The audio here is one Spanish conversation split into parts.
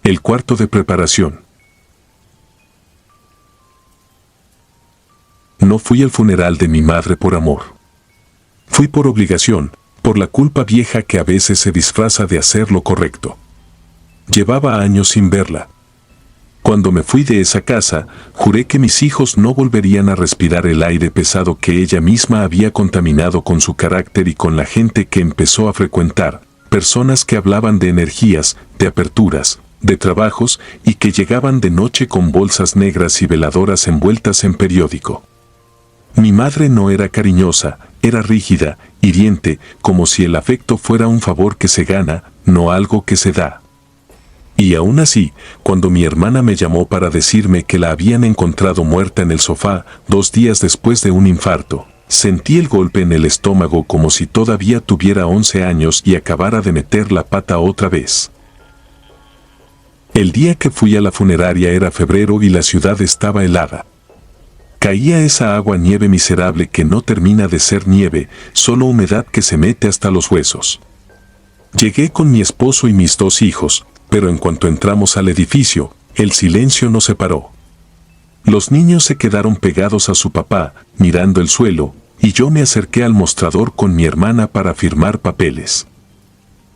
El cuarto de preparación. No fui al funeral de mi madre por amor. Fui por obligación, por la culpa vieja que a veces se disfraza de hacer lo correcto. Llevaba años sin verla. Cuando me fui de esa casa, juré que mis hijos no volverían a respirar el aire pesado que ella misma había contaminado con su carácter y con la gente que empezó a frecuentar, personas que hablaban de energías, de aperturas, de trabajos y que llegaban de noche con bolsas negras y veladoras envueltas en periódico. Mi madre no era cariñosa, era rígida, hiriente, como si el afecto fuera un favor que se gana, no algo que se da. Y aún así, cuando mi hermana me llamó para decirme que la habían encontrado muerta en el sofá 2 días después de un infarto, sentí el golpe en el estómago como si todavía tuviera 11 años y acabara de meter la pata otra vez. El día que fui a la funeraria era febrero y la ciudad estaba helada. Caía esa agua-nieve miserable que no termina de ser nieve, solo humedad que se mete hasta los huesos. Llegué con mi esposo y mis 2 hijos, pero en cuanto entramos al edificio, el silencio nos separó. Los niños se quedaron pegados a su papá, mirando el suelo, y yo me acerqué al mostrador con mi hermana para firmar papeles.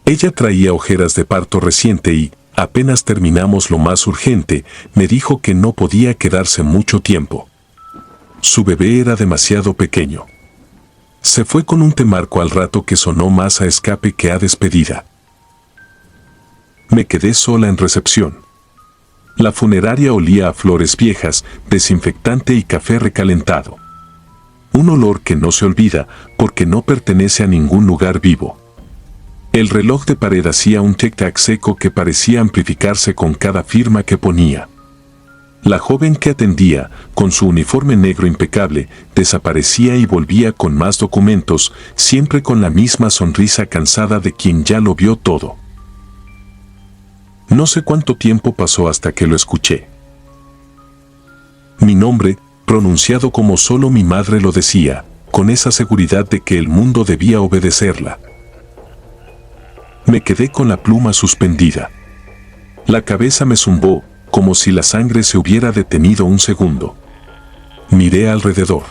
Ella traía ojeras de parto reciente y, apenas terminamos lo más urgente, me dijo que no podía quedarse mucho tiempo. Su bebé era demasiado pequeño. Se fue con un temarco al rato que sonó más a escape que a despedida. Me quedé sola en recepción. La funeraria olía a flores viejas, desinfectante y café recalentado. Un olor que no se olvida porque no pertenece a ningún lugar vivo. El reloj de pared hacía un tic-tac seco que parecía amplificarse con cada firma que ponía. La joven que atendía, con su uniforme negro impecable, desaparecía y volvía con más documentos, siempre con la misma sonrisa cansada de quien ya lo vio todo. No sé cuánto tiempo pasó hasta que lo escuché. Mi nombre, pronunciado como solo mi madre lo decía, con esa seguridad de que el mundo debía obedecerla. Me quedé con la pluma suspendida. La cabeza me zumbó, como si la sangre se hubiera detenido un segundo. Miré alrededor.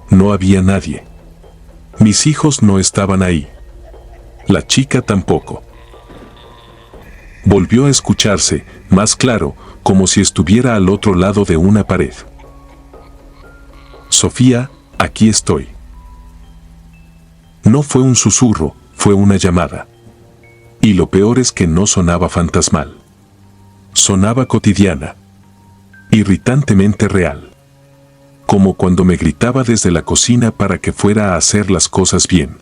No había nadie. Mis hijos no estaban ahí. La chica tampoco. Volvió a escucharse, más claro, como si estuviera al otro lado de una pared. Sofía, aquí estoy. No fue un susurro, fue una llamada. Y lo peor es que no sonaba fantasmal. Sonaba cotidiana. Irritantemente real. Como cuando me gritaba desde la cocina para que fuera a hacer las cosas bien.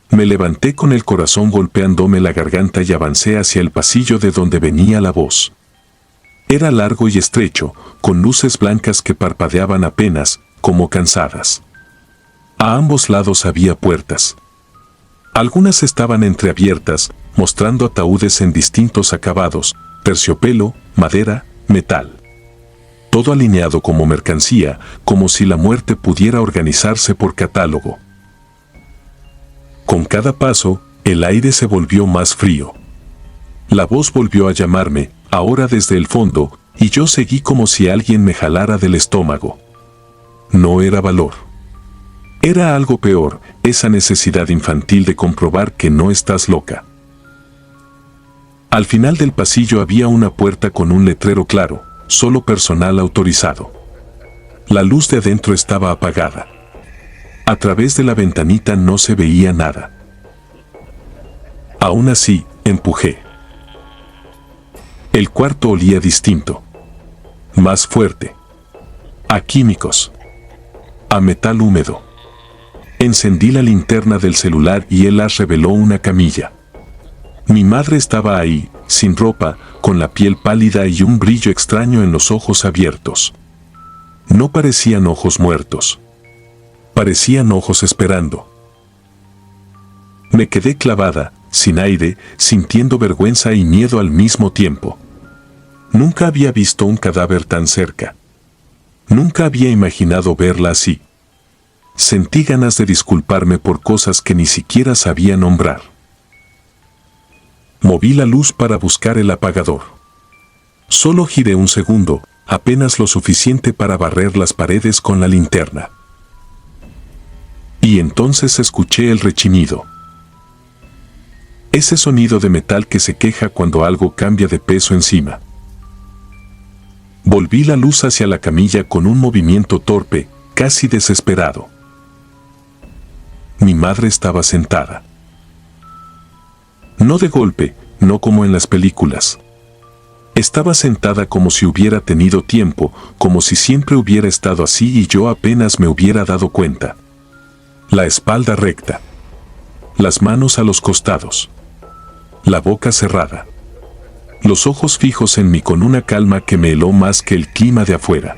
Me levanté con el corazón golpeándome la garganta y avancé hacia el pasillo de donde venía la voz. Era largo y estrecho, con luces blancas que parpadeaban apenas, como cansadas. A ambos lados había puertas. Algunas estaban entreabiertas, mostrando ataúdes en distintos acabados, terciopelo, madera, metal. Todo alineado como mercancía, como si la muerte pudiera organizarse por catálogo. Con cada paso, el aire se volvió más frío. La voz volvió a llamarme, ahora desde el fondo, y yo seguí como si alguien me jalara del estómago. No era valor. Era algo peor, esa necesidad infantil de comprobar que no estás loca. Al final del pasillo había una puerta con un letrero claro, solo personal autorizado. La luz de adentro estaba apagada. A través de la ventanita no se veía nada. Aún así, empujé. El cuarto olía distinto. Más fuerte. A químicos. A metal húmedo. Encendí la linterna del celular y él reveló una camilla. Mi madre estaba ahí, sin ropa, con la piel pálida y un brillo extraño en los ojos abiertos. No parecían ojos muertos. Parecían ojos esperando. Me quedé clavada, sin aire, sintiendo vergüenza y miedo al mismo tiempo. Nunca había visto un cadáver tan cerca. Nunca había imaginado verla así. Sentí ganas de disculparme por cosas que ni siquiera sabía nombrar. Moví la luz para buscar el apagador. Solo giré un segundo, apenas lo suficiente para barrer las paredes con la linterna. Y entonces escuché el rechinido. Ese sonido de metal que se queja cuando algo cambia de peso encima. Volví la luz hacia la camilla con un movimiento torpe, casi desesperado. Mi madre estaba sentada. No de golpe, no como en las películas. Estaba sentada como si hubiera tenido tiempo, como si siempre hubiera estado así y yo apenas me hubiera dado cuenta. La espalda recta. Las manos a los costados. La boca cerrada. Los ojos fijos en mí con una calma que me heló más que el clima de afuera.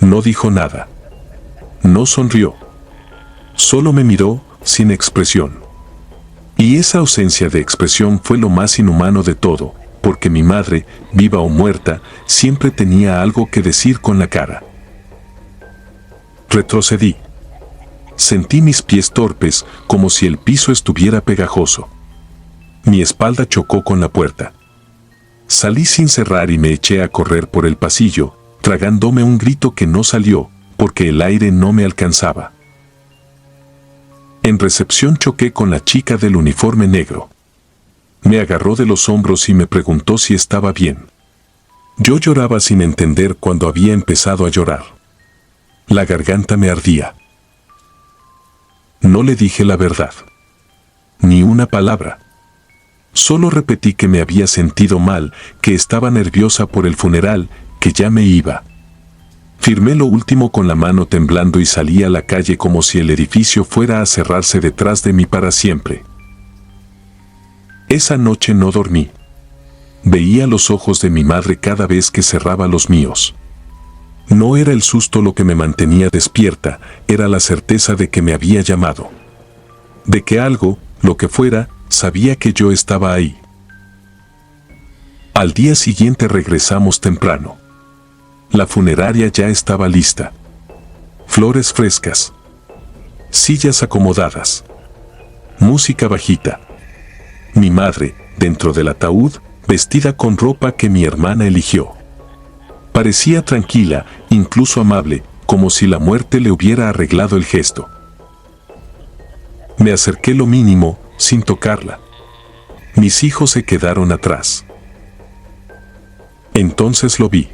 No dijo nada. No sonrió. Solo me miró, sin expresión. Y esa ausencia de expresión fue lo más inhumano de todo, porque mi madre, viva o muerta, siempre tenía algo que decir con la cara. Retrocedí. Sentí mis pies torpes, como si el piso estuviera pegajoso. Mi espalda chocó con la puerta. Salí sin cerrar y me eché a correr por el pasillo, tragándome un grito que no salió, porque el aire no me alcanzaba. En recepción choqué con la chica del uniforme negro. Me agarró de los hombros y me preguntó si estaba bien. Yo lloraba sin entender cuándo había empezado a llorar. La garganta me ardía. No le dije la verdad. Ni una palabra. Solo repetí que me había sentido mal, que estaba nerviosa por el funeral, que ya me iba. Firmé lo último con la mano temblando y salí a la calle como si el edificio fuera a cerrarse detrás de mí para siempre. Esa noche no dormí. Veía los ojos de mi madre cada vez que cerraba los míos. No era el susto lo que me mantenía despierta, era la certeza de que me había llamado. De que algo, lo que fuera, sabía que yo estaba ahí. Al día siguiente regresamos temprano. La funeraria ya estaba lista. Flores frescas. Sillas acomodadas. Música bajita. Mi madre, dentro del ataúd, vestida con ropa que mi hermana eligió. Parecía tranquila, incluso amable, como si la muerte le hubiera arreglado el gesto. Me acerqué lo mínimo, sin tocarla. Mis hijos se quedaron atrás. Entonces lo vi.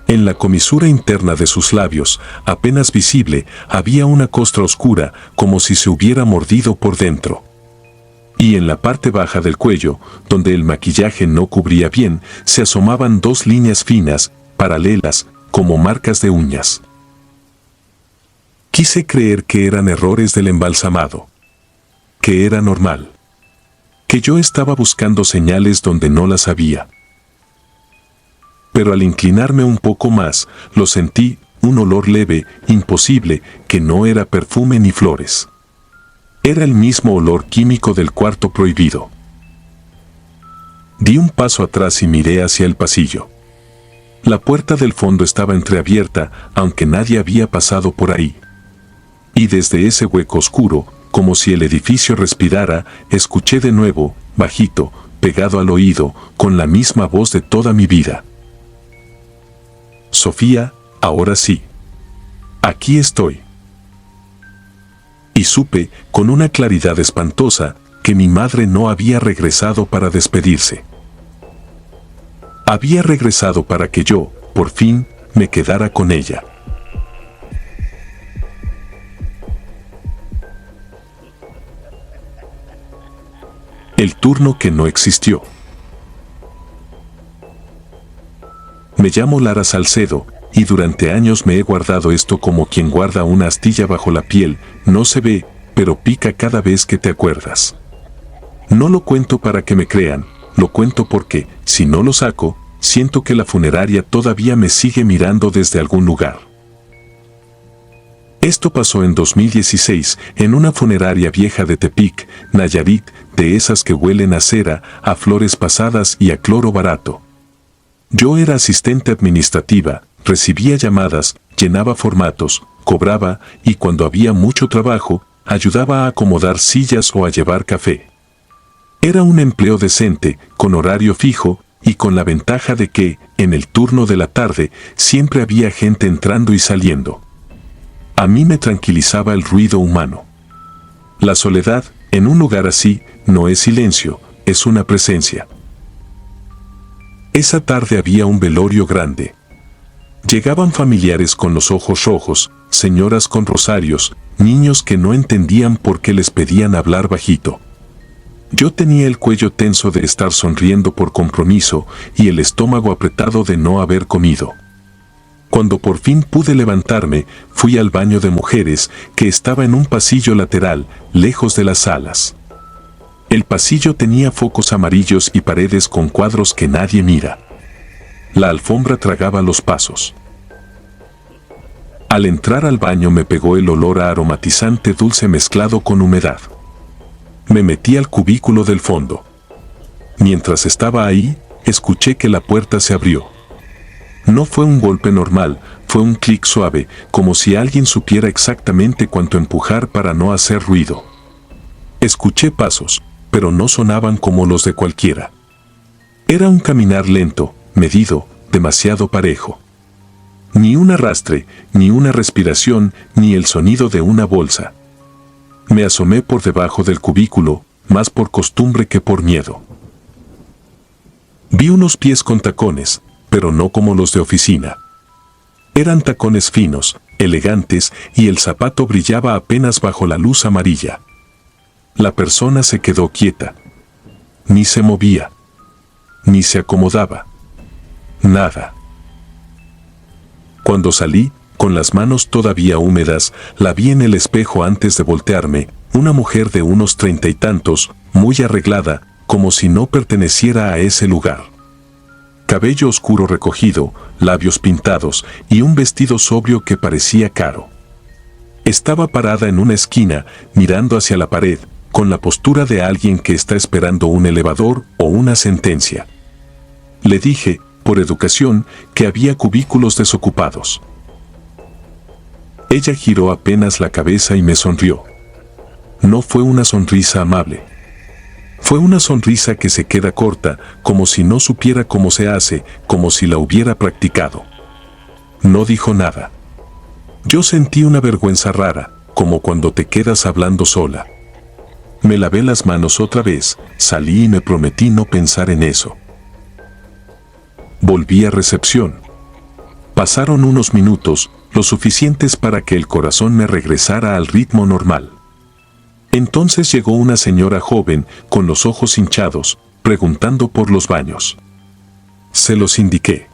En la comisura interna de sus labios, apenas visible, había una costra oscura, como si se hubiera mordido por dentro. Y en la parte baja del cuello, donde el maquillaje no cubría bien, se asomaban dos líneas finas, paralelas, como marcas de uñas. Quise creer que eran errores del embalsamado. Que era normal. Que yo estaba buscando señales donde no las había. Pero al inclinarme un poco más, lo sentí, un olor leve, imposible, que no era perfume ni flores. Era el mismo olor químico del cuarto prohibido. Di un paso atrás y miré hacia el pasillo. La puerta del fondo estaba entreabierta, aunque nadie había pasado por ahí. Y desde ese hueco oscuro, como si el edificio respirara, escuché de nuevo, bajito, pegado al oído, con la misma voz de toda mi vida. Sofía, ahora sí. Aquí estoy. Y supe, con una claridad espantosa, que mi madre no había regresado para despedirse. Había regresado para que yo, por fin, me quedara con ella. El turno que no existió. Me llamo Lara Salcedo, y durante años me he guardado esto como quien guarda una astilla bajo la piel, no se ve, pero pica cada vez que te acuerdas. No lo cuento para que me crean, lo cuento porque, si no lo saco, siento que la funeraria todavía me sigue mirando desde algún lugar. Esto pasó en 2016, en una funeraria vieja de Tepic, Nayarit, de esas que huelen a cera, a flores pasadas y a cloro barato. Yo era asistente administrativa, recibía llamadas, llenaba formatos, cobraba y cuando había mucho trabajo, ayudaba a acomodar sillas o a llevar café. Era un empleo decente, con horario fijo, y con la ventaja de que, en el turno de la tarde, siempre había gente entrando y saliendo. A mí me tranquilizaba el ruido humano. La soledad, en un lugar así, no es silencio, es una presencia. Esa tarde había un velorio grande. Llegaban familiares con los ojos rojos, señoras con rosarios, niños que no entendían por qué les pedían hablar bajito. Yo tenía el cuello tenso de estar sonriendo por compromiso y el estómago apretado de no haber comido. Cuando por fin pude levantarme, fui al baño de mujeres, que estaba en un pasillo lateral, lejos de las salas. El pasillo tenía focos amarillos y paredes con cuadros que nadie mira. La alfombra tragaba los pasos. Al entrar al baño me pegó el olor a aromatizante dulce mezclado con humedad. Me metí al cubículo del fondo. Mientras estaba ahí, escuché que la puerta se abrió. No fue un golpe normal, fue un clic suave, como si alguien supiera exactamente cuánto empujar para no hacer ruido. Escuché pasos, pero no sonaban como los de cualquiera. Era un caminar lento, medido, demasiado parejo. Ni un arrastre, ni una respiración, ni el sonido de una bolsa. Me asomé por debajo del cubículo, más por costumbre que por miedo. Vi unos pies con tacones, pero no como los de oficina. Eran tacones finos, elegantes, y el zapato brillaba apenas bajo la luz amarilla. La persona se quedó quieta. Ni se movía. Ni se acomodaba. Nada. Cuando salí, con las manos todavía húmedas, la vi en el espejo antes de voltearme, una mujer de unos 30 y tantos, muy arreglada, como si no perteneciera a ese lugar. Cabello oscuro recogido, labios pintados y un vestido sobrio que parecía caro. Estaba parada en una esquina, mirando hacia la pared, con la postura de alguien que está esperando un elevador o una sentencia. Le dije, por educación, que había cubículos desocupados. Ella giró apenas la cabeza y me sonrió. No fue una sonrisa amable. Fue una sonrisa que se queda corta, como si no supiera cómo se hace, como si la hubiera practicado. No dijo nada. Yo sentí una vergüenza rara, como cuando te quedas hablando sola. Me lavé las manos otra vez, salí y me prometí no pensar en eso. Volví a recepción. Pasaron unos minutos, lo suficientes para que el corazón me regresara al ritmo normal. Entonces llegó una señora joven, con los ojos hinchados, preguntando por los baños. Se los indiqué.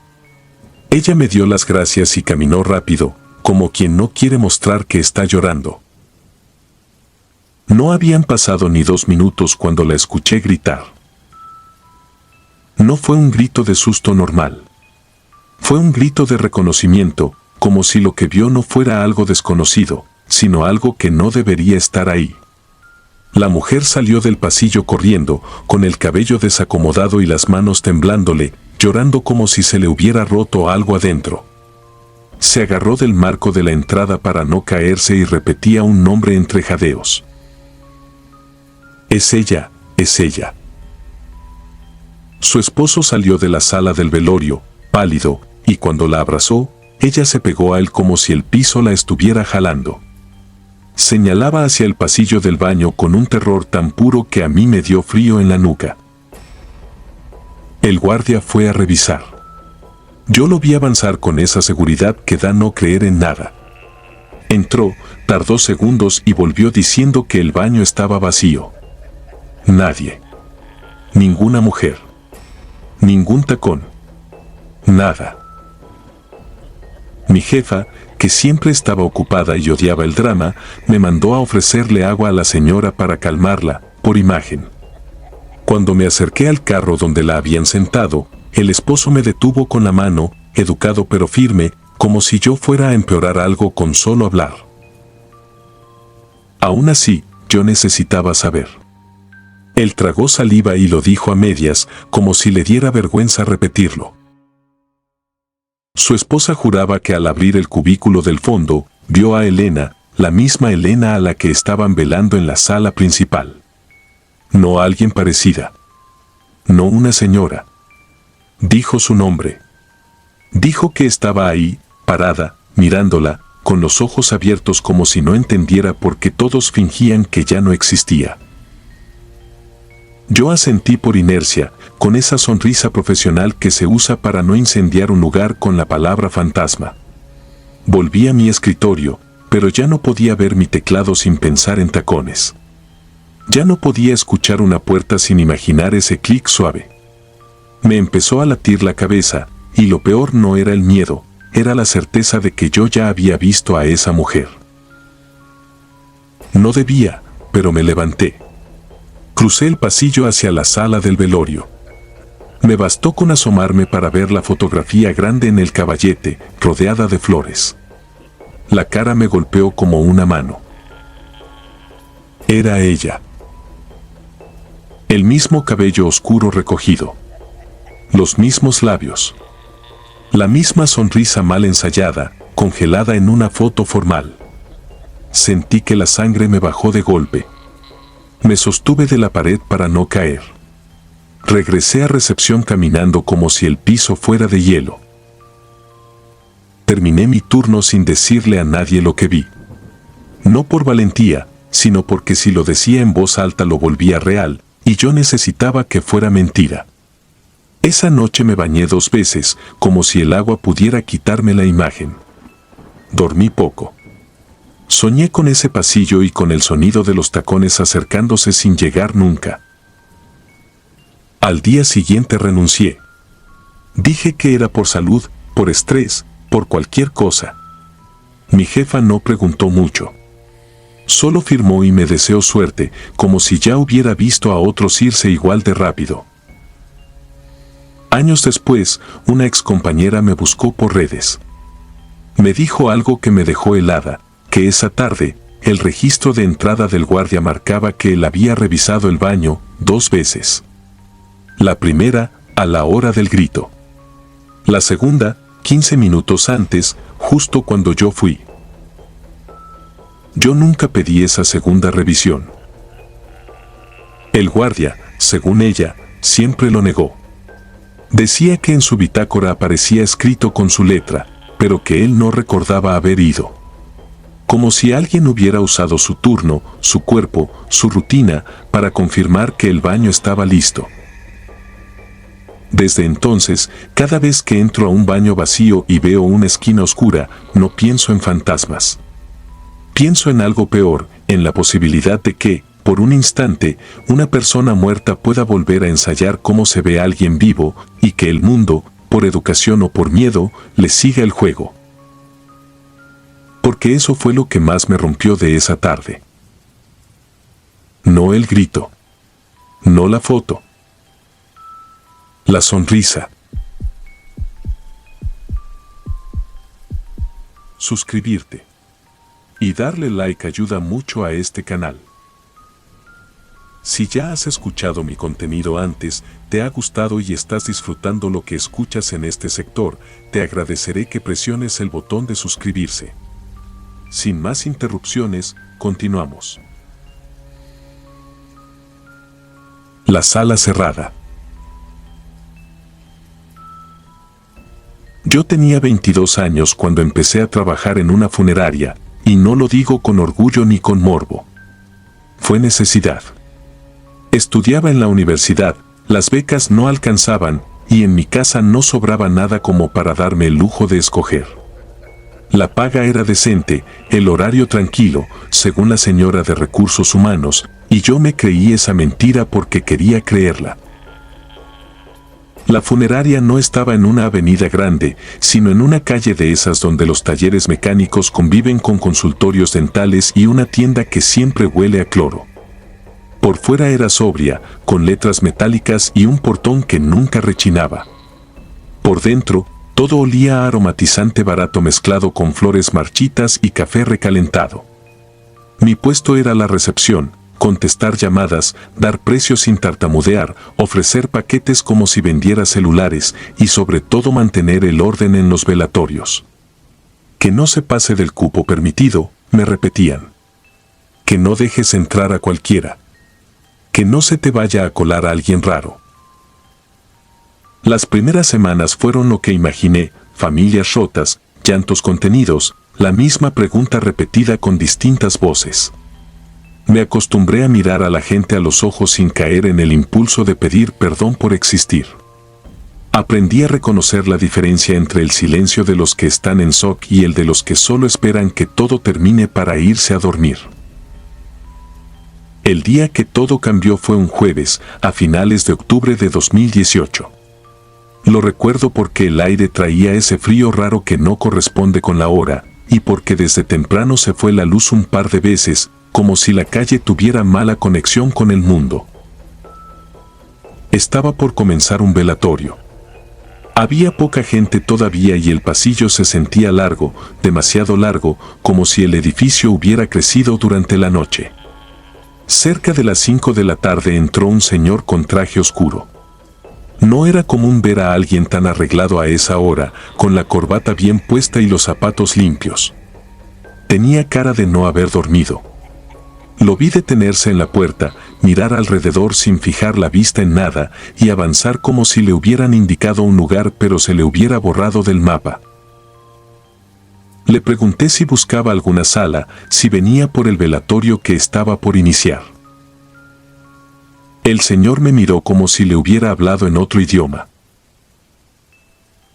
Ella me dio las gracias y caminó rápido, como quien no quiere mostrar que está llorando. No habían pasado ni 2 minutos cuando la escuché gritar. No fue un grito de susto normal. Fue un grito de reconocimiento, como si lo que vio no fuera algo desconocido, sino algo que no debería estar ahí. La mujer salió del pasillo corriendo, con el cabello desacomodado y las manos temblándole, llorando como si se le hubiera roto algo adentro. Se agarró del marco de la entrada para no caerse y repetía un nombre entre jadeos. Es ella, es ella. Su esposo salió de la sala del velorio, pálido, y cuando la abrazó, ella se pegó a él como si el piso la estuviera jalando. Señalaba hacia el pasillo del baño con un terror tan puro que a mí me dio frío en la nuca. El guardia fue a revisar. Yo lo vi avanzar con esa seguridad que da no creer en nada. Entró, tardó segundos y volvió diciendo que el baño estaba vacío. Nadie. Ninguna mujer. Ningún tacón. Nada. Mi jefa, que siempre estaba ocupada y odiaba el drama, me mandó a ofrecerle agua a la señora para calmarla, por imagen. Cuando me acerqué al carro donde la habían sentado, el esposo me detuvo con la mano, educado pero firme, como si yo fuera a empeorar algo con solo hablar. Aún así, yo necesitaba saber. Él tragó saliva y lo dijo a medias, como si le diera vergüenza repetirlo. Su esposa juraba que al abrir el cubículo del fondo, vio a Elena, la misma Elena a la que estaban velando en la sala principal. No alguien parecida. No una señora. Dijo su nombre. Dijo que estaba ahí, parada, mirándola, con los ojos abiertos como si no entendiera por qué todos fingían que ya no existía. Yo asentí por inercia, con esa sonrisa profesional que se usa para no incendiar un lugar con la palabra fantasma. Volví a mi escritorio, pero ya no podía ver mi teclado sin pensar en tacones. Ya no podía escuchar una puerta sin imaginar ese clic suave. Me empezó a latir la cabeza, y lo peor no era el miedo, era la certeza de que yo ya había visto a esa mujer. No debía, pero me levanté. Crucé el pasillo hacia la sala del velorio. Me bastó con asomarme para ver la fotografía grande en el caballete, rodeada de flores. La cara me golpeó como una mano. Era ella. El mismo cabello oscuro recogido. Los mismos labios. La misma sonrisa mal ensayada, congelada en una foto formal. Sentí que la sangre me bajó de golpe. Me sostuve de la pared para no caer. Regresé a recepción caminando como si el piso fuera de hielo. Terminé mi turno sin decirle a nadie lo que vi. No por valentía, sino porque si lo decía en voz alta lo volvía real, y yo necesitaba que fuera mentira. Esa noche me bañé 2 veces, como si el agua pudiera quitarme la imagen. Dormí poco. Soñé con ese pasillo y con el sonido de los tacones acercándose sin llegar nunca. Al día siguiente renuncié. Dije que era por salud, por estrés, por cualquier cosa. Mi jefa no preguntó mucho. Solo firmó y me deseó suerte, como si ya hubiera visto a otros irse igual de rápido. Años después, una excompañera me buscó por redes. Me dijo algo que me dejó helada, que esa tarde, el registro de entrada del guardia marcaba que él había revisado el baño 2 veces. La primera, a la hora del grito. La segunda, 15 minutos antes, justo cuando yo fui. Yo nunca pedí esa segunda revisión. El guardia, según ella, siempre lo negó. Decía que en su bitácora aparecía escrito con su letra, pero que él no recordaba haber ido. Como si alguien hubiera usado su turno, su cuerpo, su rutina, para confirmar que el baño estaba listo. Desde entonces, cada vez que entro a un baño vacío y veo una esquina oscura, no pienso en fantasmas. Pienso en algo peor, en la posibilidad de que, por un instante, una persona muerta pueda volver a ensayar cómo se ve a alguien vivo, y que el mundo, por educación o por miedo, le siga el juego. Porque eso fue lo que más me rompió de esa tarde. No el grito. No la foto. La sonrisa. Suscribirte y darle like ayuda mucho a este canal. Si ya has escuchado mi contenido antes, te ha gustado y estás disfrutando lo que escuchas en este sector, te agradeceré que presiones el botón de suscribirse. Sin más interrupciones, continuamos. La sala cerrada. Yo tenía 22 años cuando empecé a trabajar en una funeraria, y no lo digo con orgullo ni con morbo. Fue necesidad. Estudiaba en la universidad, las becas no alcanzaban, y en mi casa no sobraba nada como para darme el lujo de escoger. La paga era decente, el horario tranquilo, según la señora de recursos humanos, y yo me creí esa mentira porque quería creerla. La funeraria no estaba en una avenida grande, sino en una calle de esas donde los talleres mecánicos conviven con consultorios dentales y una tienda que siempre huele a cloro. Por fuera era sobria, con letras metálicas y un portón que nunca rechinaba. Por dentro, todo olía a aromatizante barato mezclado con flores marchitas y café recalentado. Mi puesto era la recepción, contestar llamadas, dar precios sin tartamudear, ofrecer paquetes como si vendiera celulares y sobre todo mantener el orden en los velatorios. Que no se pase del cupo permitido, me repetían. Que no dejes entrar a cualquiera. Que no se te vaya a colar a alguien raro. Las primeras semanas fueron lo que imaginé, familias rotas, llantos contenidos, la misma pregunta repetida con distintas voces. Me acostumbré a mirar a la gente a los ojos sin caer en el impulso de pedir perdón por existir. Aprendí a reconocer la diferencia entre el silencio de los que están en shock y el de los que solo esperan que todo termine para irse a dormir. El día que todo cambió fue un jueves, a finales de octubre de 2018. Lo recuerdo porque el aire traía ese frío raro que no corresponde con la hora, y porque desde temprano se fue la luz un par de veces, como si la calle tuviera mala conexión con el mundo. Estaba por comenzar un velatorio. Había poca gente todavía y el pasillo se sentía largo, demasiado largo, como si el edificio hubiera crecido durante la noche. Cerca de las 5 de la tarde entró un señor con traje oscuro. No era común ver a alguien tan arreglado a esa hora, con la corbata bien puesta y los zapatos limpios. Tenía cara de no haber dormido. Lo vi detenerse en la puerta, mirar alrededor sin fijar la vista en nada y avanzar como si le hubieran indicado un lugar pero se le hubiera borrado del mapa. Le pregunté si buscaba alguna sala, si venía por el velatorio que estaba por iniciar. El señor me miró como si le hubiera hablado en otro idioma.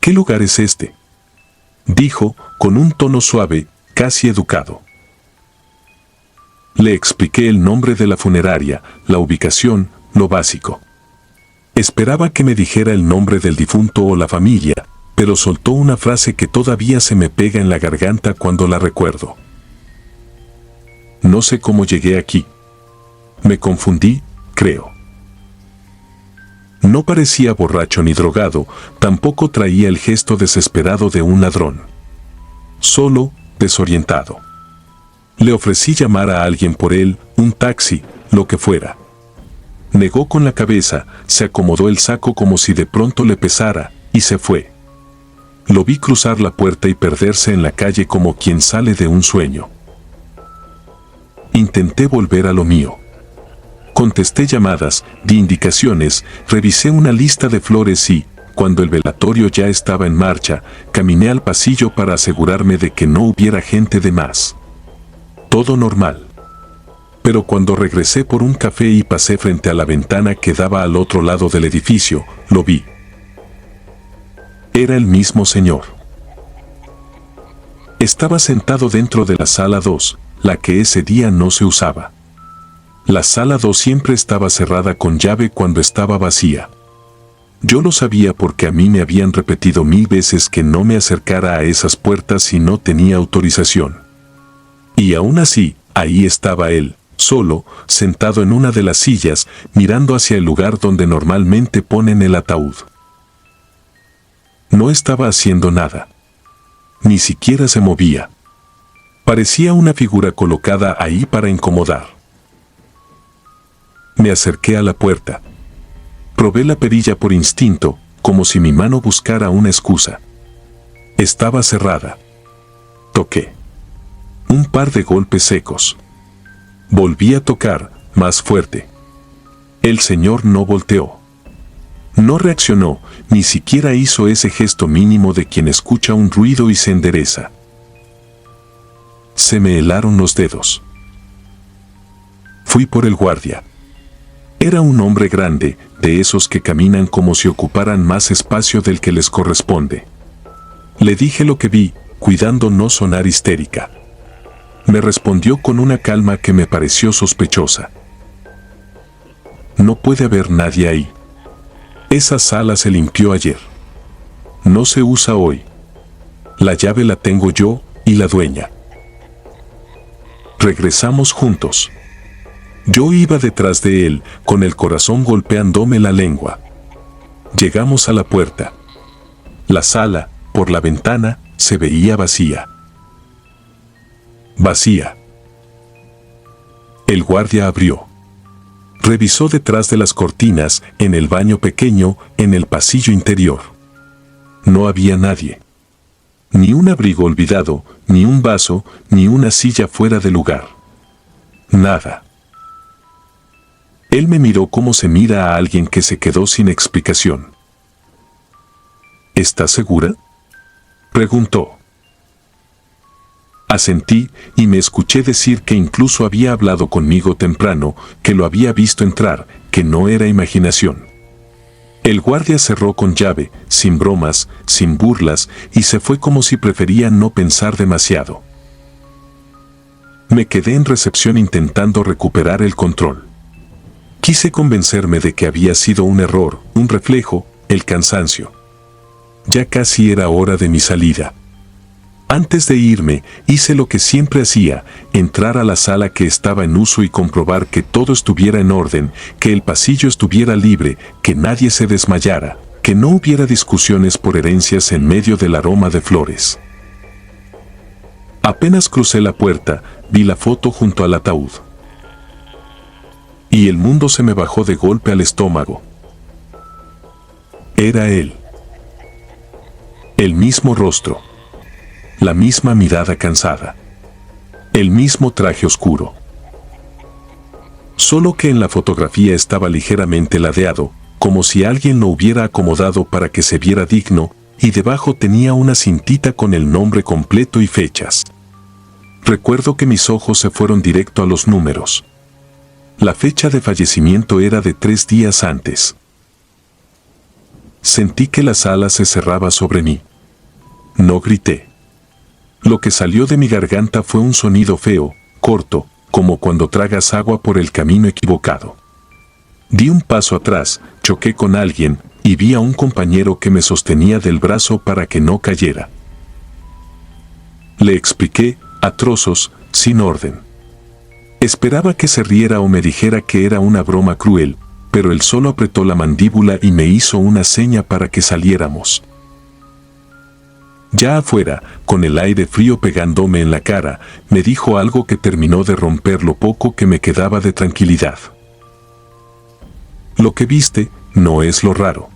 ¿Qué lugar es este?, dijo, con un tono suave, casi educado. Le expliqué el nombre de la funeraria, la ubicación, lo básico. Esperaba que me dijera el nombre del difunto o la familia, pero soltó una frase que todavía se me pega en la garganta cuando la recuerdo. No sé cómo llegué aquí. Me confundí, creo. No parecía borracho ni drogado, tampoco traía el gesto desesperado de un ladrón. Solo, desorientado. Le ofrecí llamar a alguien por él, un taxi, lo que fuera. Negó con la cabeza, se acomodó el saco como si de pronto le pesara, y se fue. Lo vi cruzar la puerta y perderse en la calle como quien sale de un sueño. Intenté volver a lo mío. Contesté llamadas, di indicaciones, revisé una lista de flores y, cuando el velatorio ya estaba en marcha, caminé al pasillo para asegurarme de que no hubiera gente de más. Todo normal. Pero cuando regresé por un café y pasé frente a la ventana que daba al otro lado del edificio, lo vi. Era el mismo señor. Estaba sentado dentro de la sala 2, la que ese día no se usaba. La sala 2 siempre estaba cerrada con llave cuando estaba vacía. Yo lo sabía porque a mí me habían repetido 1000 veces que no me acercara a esas puertas si no tenía autorización. Y aún así, ahí estaba él, solo, sentado en una de las sillas, mirando hacia el lugar donde normalmente ponen el ataúd. No estaba haciendo nada. Ni siquiera se movía. Parecía una figura colocada ahí para incomodar. Me acerqué a la puerta. Probé la perilla por instinto, como si mi mano buscara una excusa. Estaba cerrada. Toqué. Un par de golpes secos. Volví a tocar, más fuerte. El señor no volteó. No reaccionó, ni siquiera hizo ese gesto mínimo de quien escucha un ruido y se endereza. Se me helaron los dedos. Fui por el guardia. Era un hombre grande, de esos que caminan como si ocuparan más espacio del que les corresponde. Le dije lo que vi, cuidando no sonar histérica. Me respondió con una calma que me pareció sospechosa. No puede haber nadie ahí. Esa sala se limpió ayer. No se usa hoy. La llave la tengo yo y la dueña. Regresamos juntos. Yo iba detrás de él, con el corazón golpeándome la lengua. Llegamos a la puerta. La sala, por la ventana, se veía vacía. Vacía. El guardia abrió. Revisó detrás de las cortinas, en el baño pequeño, en el pasillo interior. No había nadie. Ni un abrigo olvidado, ni un vaso, ni una silla fuera de lugar. Nada. Él me miró como se mira a alguien que se quedó sin explicación. ¿Estás segura?, preguntó. Asentí y me escuché decir que incluso había hablado conmigo temprano, que lo había visto entrar, que no era imaginación. El guardia cerró con llave, sin bromas, sin burlas, y se fue como si prefería no pensar demasiado. Me quedé en recepción intentando recuperar el control. Quise convencerme de que había sido un error, un reflejo, el cansancio. Ya casi era hora de mi salida. Antes de irme, hice lo que siempre hacía, entrar a la sala que estaba en uso y comprobar que todo estuviera en orden, que el pasillo estuviera libre, que nadie se desmayara, que no hubiera discusiones por herencias en medio del aroma de flores. Apenas crucé la puerta, vi la foto junto al ataúd. Y el mundo se me bajó de golpe al estómago. Era él. El mismo rostro. La misma mirada cansada. El mismo traje oscuro. Solo que en la fotografía estaba ligeramente ladeado, como si alguien lo hubiera acomodado para que se viera digno, y debajo tenía una cintita con el nombre completo y fechas. Recuerdo que mis ojos se fueron directo a los números. La fecha de fallecimiento era de 3 días antes. Sentí que la sala se cerraba sobre mí. No grité. Lo que salió de mi garganta fue un sonido feo, corto, como cuando tragas agua por el camino equivocado. Di un paso atrás, choqué con alguien, y vi a un compañero que me sostenía del brazo para que no cayera. Le expliqué, a trozos, sin orden. Esperaba que se riera o me dijera que era una broma cruel, pero él solo apretó la mandíbula y me hizo una seña para que saliéramos. Ya afuera, con el aire frío pegándome en la cara, me dijo algo que terminó de romper lo poco que me quedaba de tranquilidad. Lo que viste no es lo raro.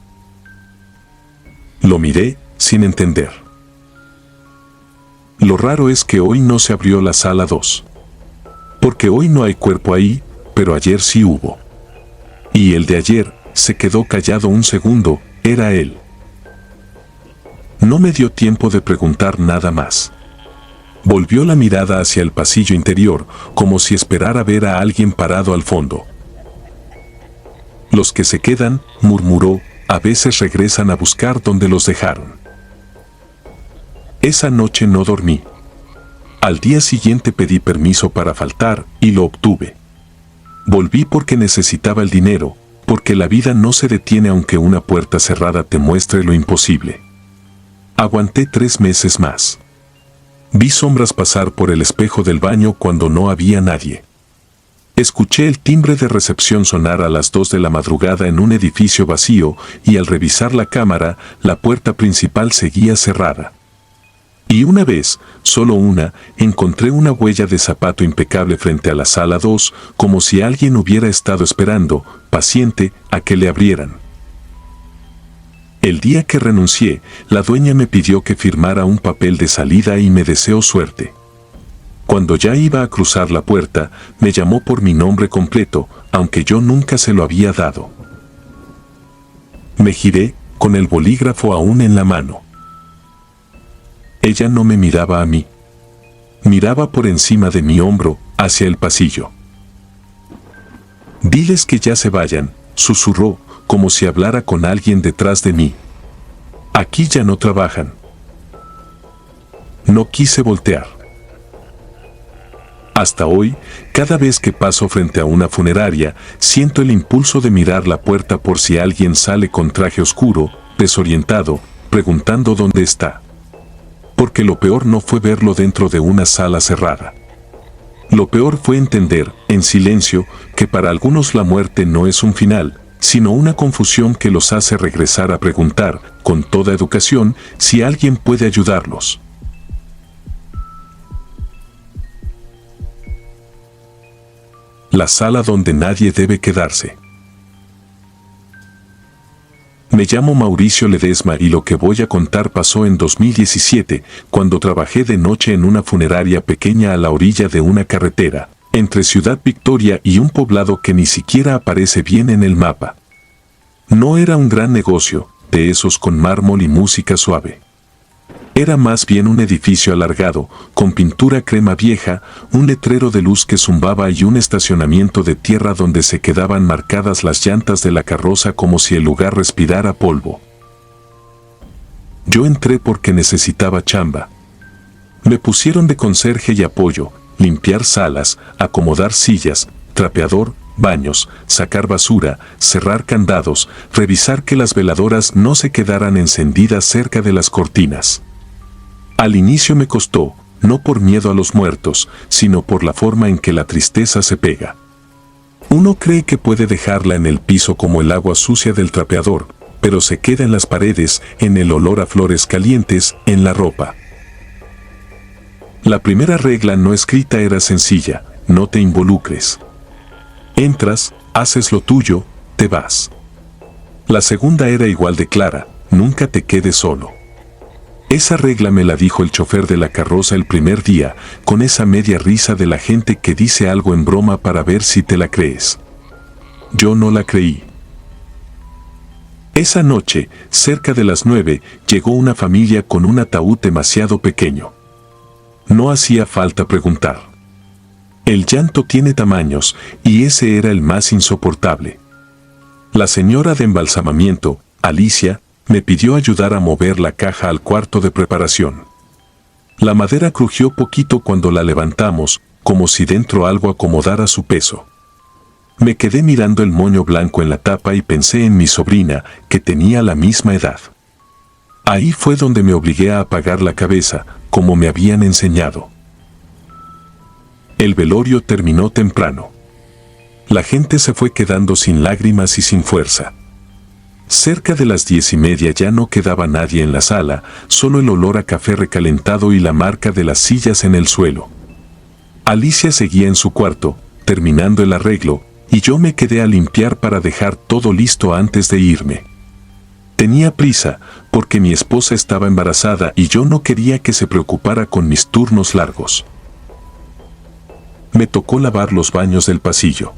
Lo miré, sin entender. Lo raro es que hoy no se abrió la sala 2. Porque hoy no hay cuerpo ahí, pero ayer sí hubo. Y el de ayer se quedó callado un segundo, era él. No me dio tiempo de preguntar nada más. Volvió la mirada hacia el pasillo interior, como si esperara ver a alguien parado al fondo. Los que se quedan, murmuró, a veces regresan a buscar donde los dejaron. Esa noche no dormí. Al día siguiente pedí permiso para faltar y lo obtuve. Volví porque necesitaba el dinero, porque la vida no se detiene aunque una puerta cerrada te muestre lo imposible. Aguanté 3 meses más. Vi sombras pasar por el espejo del baño cuando no había nadie. Escuché el timbre de recepción sonar a las 2 de la madrugada en un edificio vacío y al revisar la cámara, la puerta principal seguía cerrada. Y una vez, solo una, encontré una huella de zapato impecable frente a la sala 2, como si alguien hubiera estado esperando, paciente, a que le abrieran. El día que renuncié, la dueña me pidió que firmara un papel de salida y me deseó suerte. Cuando ya iba a cruzar la puerta, me llamó por mi nombre completo, aunque yo nunca se lo había dado. Me giré, con el bolígrafo aún en la mano. Ella no me miraba a mí. Miraba por encima de mi hombro, hacia el pasillo. Diles que ya se vayan, susurró, como si hablara con alguien detrás de mí. Aquí ya no trabajan. No quise voltear. Hasta hoy, cada vez que paso frente a una funeraria, siento el impulso de mirar la puerta por si alguien sale con traje oscuro, desorientado, preguntando dónde está. Porque lo peor no fue verlo dentro de una sala cerrada. Lo peor fue entender, en silencio, que para algunos la muerte no es un final, sino una confusión que los hace regresar a preguntar, con toda educación, si alguien puede ayudarlos. La sala donde nadie debe quedarse. Me llamo Mauricio Ledesma y lo que voy a contar pasó en 2017, cuando trabajé de noche en una funeraria pequeña a la orilla de una carretera, entre Ciudad Victoria y un poblado que ni siquiera aparece bien en el mapa. No era un gran negocio, de esos con mármol y música suave. Era más bien un edificio alargado, con pintura crema vieja, un letrero de luz que zumbaba y un estacionamiento de tierra donde se quedaban marcadas las llantas de la carroza como si el lugar respirara polvo. Yo entré porque necesitaba chamba. Me pusieron de conserje y apoyo, limpiar salas, acomodar sillas, trapeador, baños, sacar basura, cerrar candados, revisar que las veladoras no se quedaran encendidas cerca de las cortinas. Al inicio me costó, no por miedo a los muertos, sino por la forma en que la tristeza se pega. Uno cree que puede dejarla en el piso como el agua sucia del trapeador, pero se queda en las paredes, en el olor a flores calientes, en la ropa. La primera regla no escrita era sencilla: no te involucres. Entras, haces lo tuyo, te vas. La segunda era igual de clara: nunca te quedes solo. Esa regla me la dijo el chofer de la carroza el primer día, con esa media risa de la gente que dice algo en broma para ver si te la crees. Yo no la creí. Esa noche, cerca de las 9, llegó una familia con un ataúd demasiado pequeño. No hacía falta preguntar. El llanto tiene tamaños, y ese era el más insoportable. La señora de embalsamamiento, Alicia, me pidió ayudar a mover la caja al cuarto de preparación. La madera crujió poquito cuando la levantamos, como si dentro algo acomodara su peso. Me quedé mirando el moño blanco en la tapa y pensé en mi sobrina, que tenía la misma edad. Ahí fue donde me obligué a apagar la cabeza, como me habían enseñado. El velorio terminó temprano. La gente se fue quedando sin lágrimas y sin fuerza. Cerca de las 10:30 ya no quedaba nadie en la sala, solo el olor a café recalentado y la marca de las sillas en el suelo. Alicia seguía en su cuarto, terminando el arreglo, y yo me quedé a limpiar para dejar todo listo antes de irme. Tenía prisa, porque mi esposa estaba embarazada y yo no quería que se preocupara con mis turnos largos. Me tocó lavar los baños del pasillo.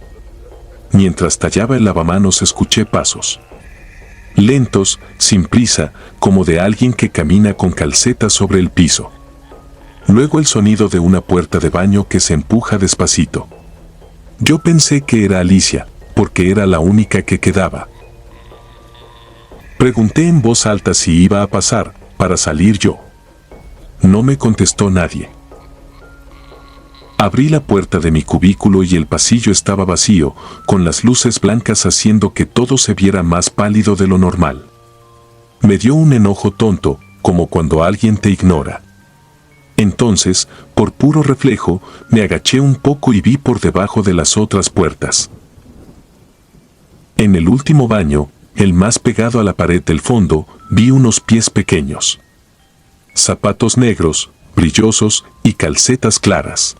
Mientras tallaba el lavamanos escuché pasos. Lentos, sin prisa, como de alguien que camina con calcetas sobre el piso. Luego el sonido de una puerta de baño que se empuja despacito. Yo pensé que era Alicia, porque era la única que quedaba. Pregunté en voz alta si iba a pasar, para salir yo. No me contestó nadie. Abrí la puerta de mi cubículo y el pasillo estaba vacío, con las luces blancas haciendo que todo se viera más pálido de lo normal. Me dio un enojo tonto, como cuando alguien te ignora. Entonces, por puro reflejo, me agaché un poco y vi por debajo de las otras puertas. En el último baño, el más pegado a la pared del fondo, vi unos pies pequeños. Zapatos negros, brillosos y calcetas claras.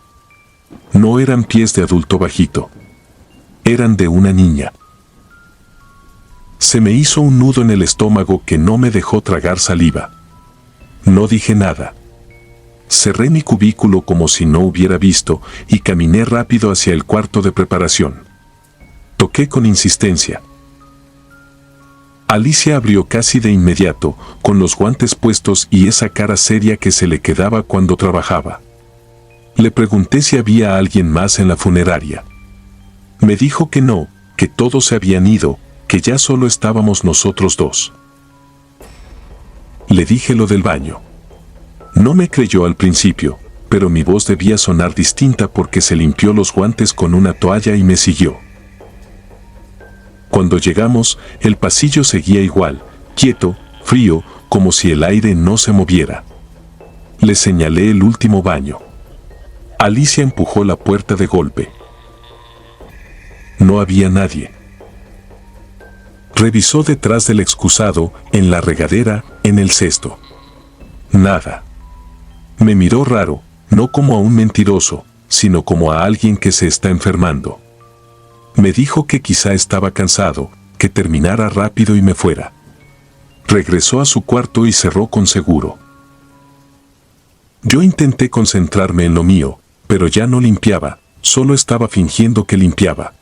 No eran pies de adulto bajito. Eran de una niña. Se me hizo un nudo en el estómago que no me dejó tragar saliva. No dije nada. Cerré mi cubículo como si no hubiera visto y caminé rápido hacia el cuarto de preparación. Toqué con insistencia. Alicia abrió casi de inmediato, con los guantes puestos y esa cara seria que se le quedaba cuando trabajaba. Le pregunté si había alguien más en la funeraria. Me dijo que no, que todos se habían ido, que ya solo estábamos nosotros dos. Le dije lo del baño. No me creyó al principio, pero mi voz debía sonar distinta porque se limpió los guantes con una toalla y me siguió. Cuando llegamos, el pasillo seguía igual, quieto, frío, como si el aire no se moviera. Le señalé el último baño. Alicia empujó la puerta de golpe. No había nadie. Revisó detrás del excusado, en la regadera, en el cesto. Nada. Me miró raro, no como a un mentiroso, sino como a alguien que se está enfermando. Me dijo que quizá estaba cansado, que terminara rápido y me fuera. Regresó a su cuarto y cerró con seguro. Yo intenté concentrarme en lo mío, pero ya no limpiaba, solo estaba fingiendo que limpiaba.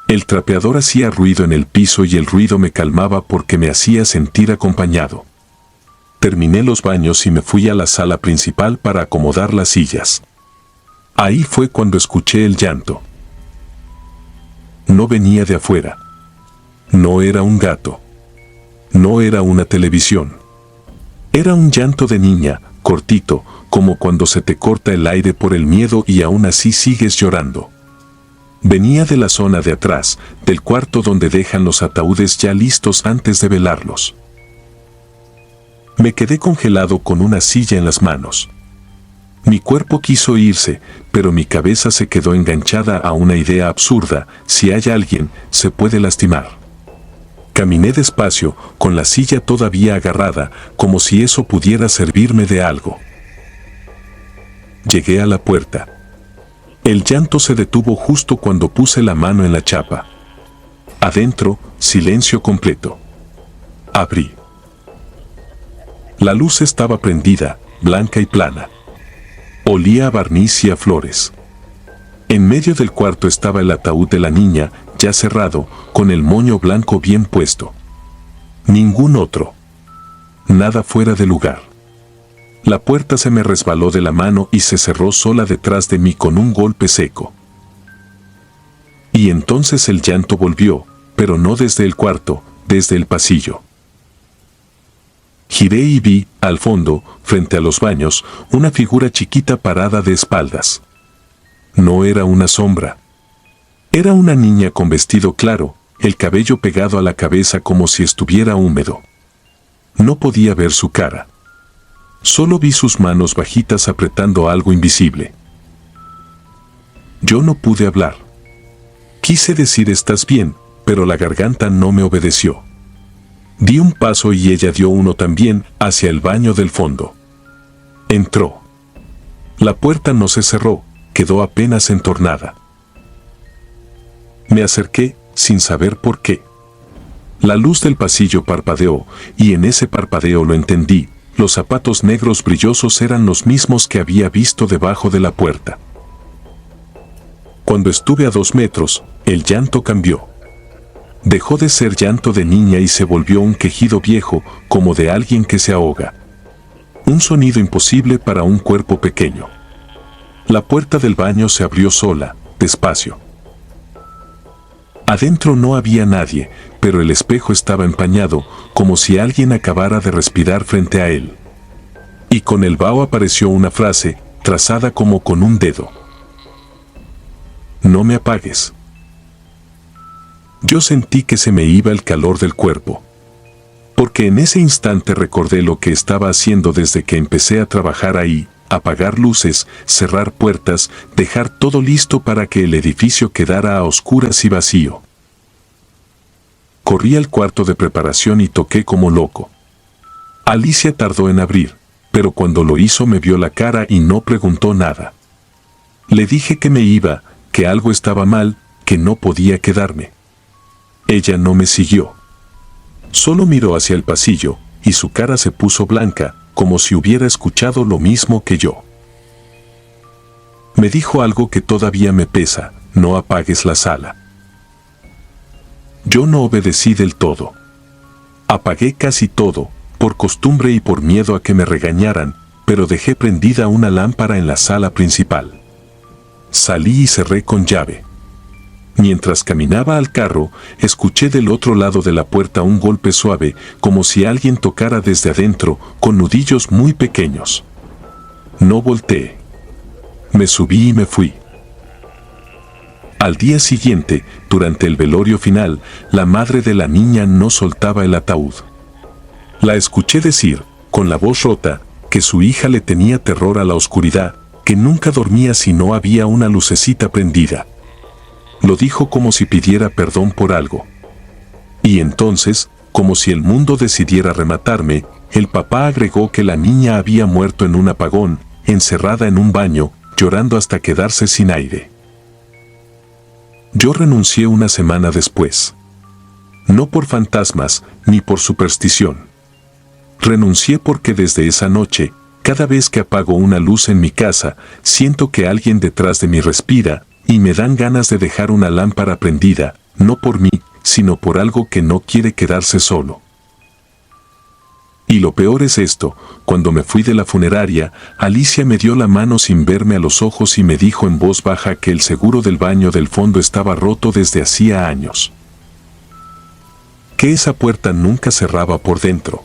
El trapeador hacía ruido en el piso y el ruido me calmaba porque me hacía sentir acompañado. Terminé los baños y me fui a la sala principal para acomodar las sillas. Ahí fue cuando escuché el llanto. No venía de afuera. No era un gato. No era una televisión. Era un llanto de niña, cortito, como cuando se te corta el aire por el miedo y aún así sigues llorando. Venía de la zona de atrás, del cuarto donde dejan los ataúdes ya listos antes de velarlos. Me quedé congelado con una silla en las manos. Mi cuerpo quiso irse, pero mi cabeza se quedó enganchada a una idea absurda: si hay alguien, se puede lastimar. Caminé despacio, con la silla todavía agarrada, como si eso pudiera servirme de algo. Llegué a la puerta. El llanto se detuvo justo cuando puse la mano en la chapa. Adentro, silencio completo. Abrí. La luz estaba prendida, blanca y plana. Olía a barniz y a flores. En medio del cuarto estaba el ataúd de la niña, ya cerrado, con el moño blanco bien puesto. Ningún otro. Nada fuera de lugar. La puerta se me resbaló de la mano y se cerró sola detrás de mí con un golpe seco. Y entonces el llanto volvió, pero no desde el cuarto, desde el pasillo. Giré y vi, al fondo, frente a los baños, una figura chiquita parada de espaldas. No era una sombra. Era una niña con vestido claro, el cabello pegado a la cabeza como si estuviera húmedo. No podía ver su cara. Solo vi sus manos bajitas apretando algo invisible. Yo no pude hablar. Quise decir «¿Estás bien?», pero la garganta no me obedeció. Di un paso y ella dio uno también, hacia el baño del fondo. Entró. La puerta no se cerró, quedó apenas entornada. Me acerqué, sin saber por qué. La luz del pasillo parpadeó, y en ese parpadeo lo entendí: los zapatos negros brillosos eran los mismos que había visto debajo de la puerta. Cuando estuve a 2 metros, el llanto cambió. Dejó de ser llanto de niña y se volvió un quejido viejo, como de alguien que se ahoga. Un sonido imposible para un cuerpo pequeño. La puerta del baño se abrió sola, despacio. Adentro no había nadie, pero el espejo estaba empañado, como si alguien acabara de respirar frente a él. Y con el vaho apareció una frase, trazada como con un dedo. No me apagues. Yo sentí que se me iba el calor del cuerpo. Porque en ese instante recordé lo que estaba haciendo desde que empecé a trabajar ahí: apagar luces, cerrar puertas, dejar todo listo para que el edificio quedara a oscuras y vacío. Corrí al cuarto de preparación y toqué como loco. Alicia tardó en abrir, pero cuando lo hizo me vio la cara y no preguntó nada. Le dije que me iba, que algo estaba mal, que no podía quedarme. Ella no me siguió. Solo miró hacia el pasillo, y su cara se puso blanca, como si hubiera escuchado lo mismo que yo. Me dijo algo que todavía me pesa: no apagues la sala. Yo no obedecí del todo. Apagué casi todo, por costumbre y por miedo a que me regañaran, pero dejé prendida una lámpara en la sala principal. Salí y cerré con llave. Mientras caminaba al carro, escuché del otro lado de la puerta un golpe suave, como si alguien tocara desde adentro, con nudillos muy pequeños. No volteé. Me subí y me fui. Al día siguiente, durante el velorio final, la madre de la niña no soltaba el ataúd. La escuché decir, con la voz rota, que su hija le tenía terror a la oscuridad, que nunca dormía si no había una lucecita prendida. Lo dijo como si pidiera perdón por algo. Y entonces, como si el mundo decidiera rematarme, el papá agregó que la niña había muerto en un apagón, encerrada en un baño, llorando hasta quedarse sin aire. Yo renuncié una semana después. No por fantasmas, ni por superstición. Renuncié porque desde esa noche, cada vez que apago una luz en mi casa, siento que alguien detrás de mí respira, y me dan ganas de dejar una lámpara prendida, no por mí, sino por algo que no quiere quedarse solo. Y lo peor es esto, cuando me fui de la funeraria, Alicia me dio la mano sin verme a los ojos y me dijo en voz baja que el seguro del baño del fondo estaba roto desde hacía años. Que esa puerta nunca cerraba por dentro.